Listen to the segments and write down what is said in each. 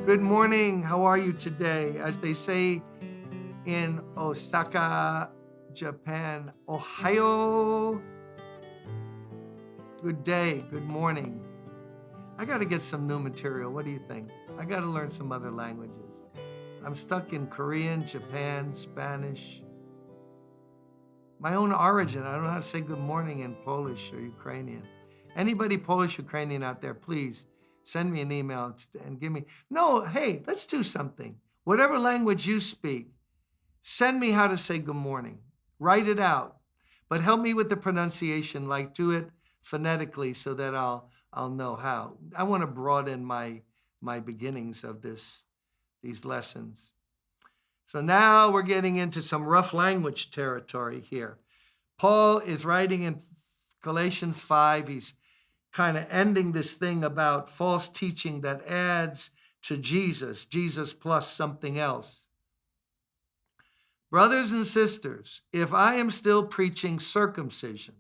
Good morning. How are you today? As they say in Osaka, Japan, Ohio. Good day. Good morning. I got to get some new material. What do you think? I got to learn some other languages. I'm stuck in Korean, Japan, Spanish. My own origin. I don't know how to say good morning in Polish or Ukrainian. Anybody Polish, Ukrainian out there, please send me an email and give me. No, hey, let's do something. Whatever language you speak, send me how to say good morning. Write it out. But help me with the pronunciation, like do it phonetically so that I'll know how. I want to broaden my beginnings of these lessons. So now we're getting into some rough language territory here. Paul is writing in Galatians 5. He's kind of ending this thing about false teaching that adds to Jesus plus something else. Brothers and sisters, if I am still preaching circumcision,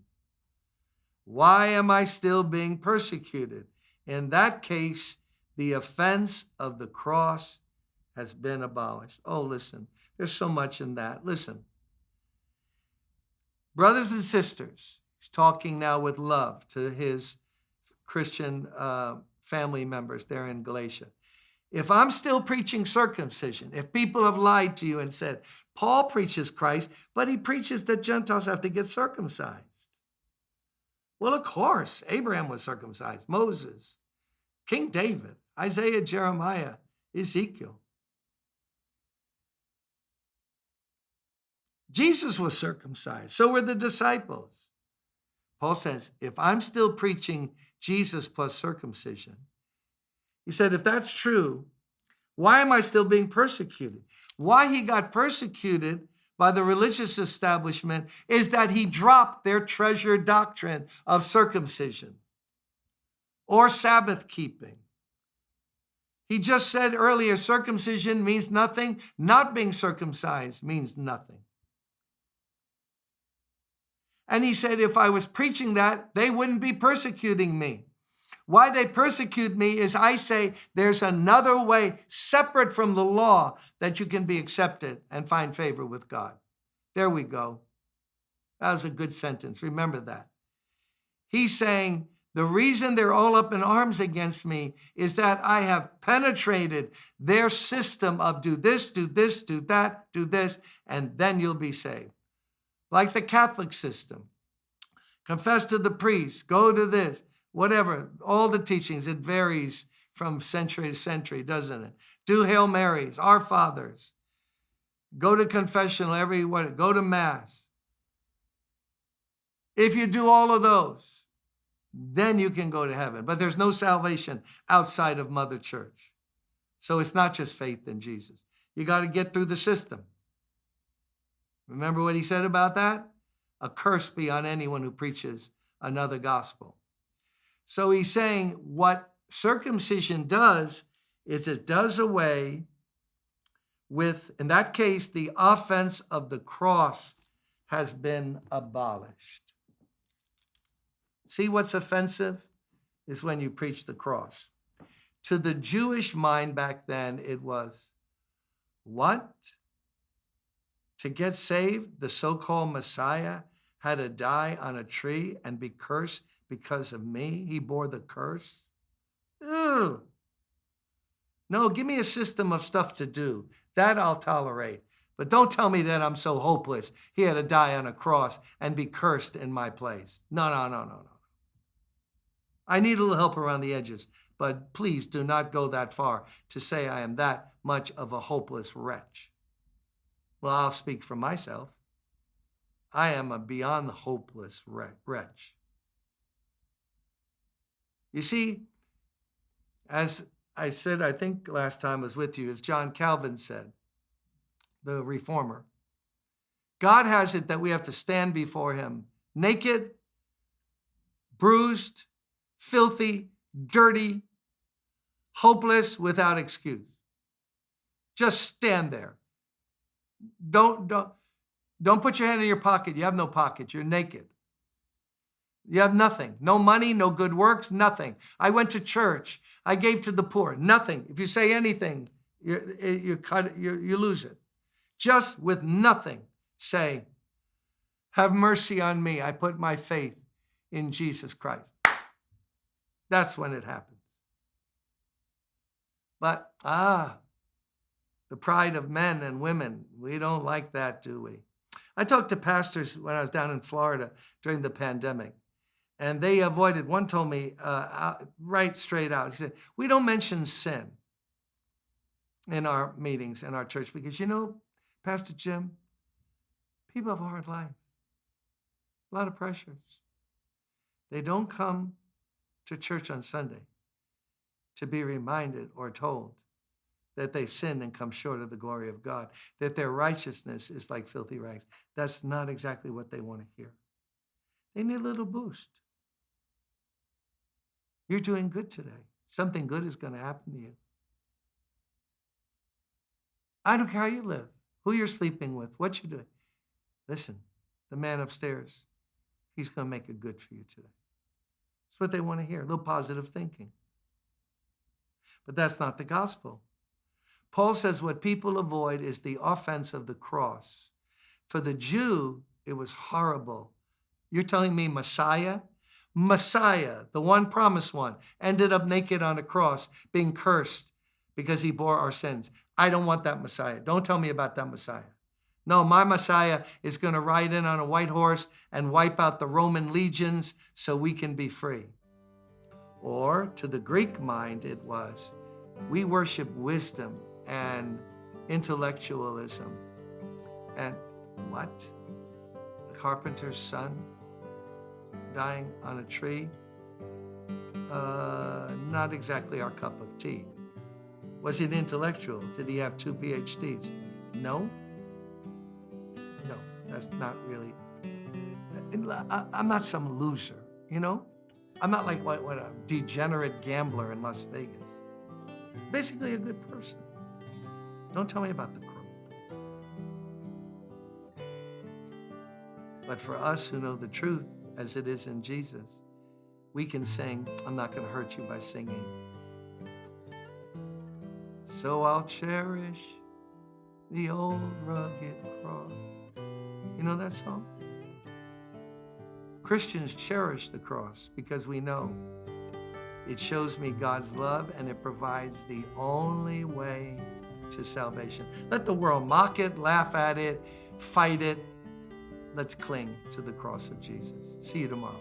why am I still being persecuted? In that case, the offense of the cross has been abolished. Oh, listen, there's so much in that. Listen. Brothers and sisters, he's talking now with love to his Christian family members there in Galatia. If I'm still preaching circumcision, if people have lied to you and said, Paul preaches Christ, but he preaches that Gentiles have to get circumcised. Well, of course, Abraham was circumcised, Moses, King David, Isaiah, Jeremiah, Ezekiel. Jesus was circumcised. So were the disciples. Paul says, if I'm still preaching Jesus plus circumcision, he said, if that's true, why am I still being persecuted? Why he got persecuted by the religious establishment is that he dropped their treasured doctrine of circumcision or Sabbath keeping. He just said earlier, circumcision means nothing. Not being circumcised means nothing. And he said, if I was preaching that, they wouldn't be persecuting me. Why they persecute me is I say there's another way separate from the law that you can be accepted and find favor with God. There we go. That was a good sentence. Remember that. He's saying the reason they're all up in arms against me is that I have penetrated their system of do this, do this, do that, do this, and then you'll be saved. Like the Catholic system. Confess to the priest, go to this. Whatever, all the teachings, it varies from century to century, doesn't it? Do Hail Marys, Our Fathers. Go to confessional go to Mass. If you do all of those, then you can go to heaven. But there's no salvation outside of Mother Church. So it's not just faith in Jesus. You got to get through the system. Remember what he said about that? A curse be on anyone who preaches another gospel. So he's saying what circumcision does is it does away with, in that case, the offense of the cross has been abolished. See what's offensive is when you preach the cross. To the Jewish mind back then, it was, what? To get saved, the so-called Messiah had to die on a tree and be cursed because of me. He bore the curse. Ugh. No, give me a system of stuff to do. That I'll tolerate. But don't tell me that I'm so hopeless. He had to die on a cross and be cursed in my place. No. I need a little help around the edges, but please do not go that far to say I am that much of a hopeless wretch. Well, I'll speak for myself. I am a beyond hopeless wretch. You see, as I said, I think last time I was with you, as John Calvin said, the reformer, God has it that we have to stand before him naked, bruised, filthy, dirty, hopeless, without excuse. Just stand there. Don't Don't put your hand in your pocket. You have no pocket. You're naked. You have nothing. No money, no good works, nothing. I went to church. I gave to the poor. Nothing. If you say anything, you lose it. Just with nothing, say, have mercy on me. I put my faith in Jesus Christ. That's when it happens. But, the pride of men and women, we don't like that, do we? I talked to pastors when I was down in Florida during the pandemic, and they avoided, one told me right straight out, he said, we don't mention sin in our meetings, in our church, because, Pastor Jim, people have a hard life, a lot of pressures. They don't come to church on Sunday to be reminded or told that they've sinned and come short of the glory of God, that their righteousness is like filthy rags. That's not exactly what they want to hear. They need a little boost. You're doing good today. Something good is going to happen to you. I don't care how you live, who you're sleeping with, what you're doing. Listen, the man upstairs, he's going to make it good for you today. That's what they want to hear, a little positive thinking. But that's not the gospel. Paul says what people avoid is the offense of the cross. For the Jew, it was horrible. You're telling me Messiah, the one promised one, ended up naked on a cross, being cursed because he bore our sins. I don't want that Messiah. Don't tell me about that Messiah. No, my Messiah is going to ride in on a white horse and wipe out the Roman legions so we can be free. Or to the Greek mind, it was, we worship wisdom and intellectualism. And what? The carpenter's son dying on a tree? Not exactly our cup of tea. Was he an intellectual? Did he have 2 PhDs? No. No, that's not really. I'm not some loser, I'm not like what a degenerate gambler in Las Vegas. Basically a good person. Don't tell me about the crow. But for us who know the truth as it is in Jesus, we can sing, I'm not going to hurt you by singing. So I'll cherish the old rugged cross. You know that song? Christians cherish the cross because we know it shows me God's love and it provides the only way to salvation. Let the world mock it, laugh at it, fight it. Let's cling to the cross of Jesus. See you tomorrow.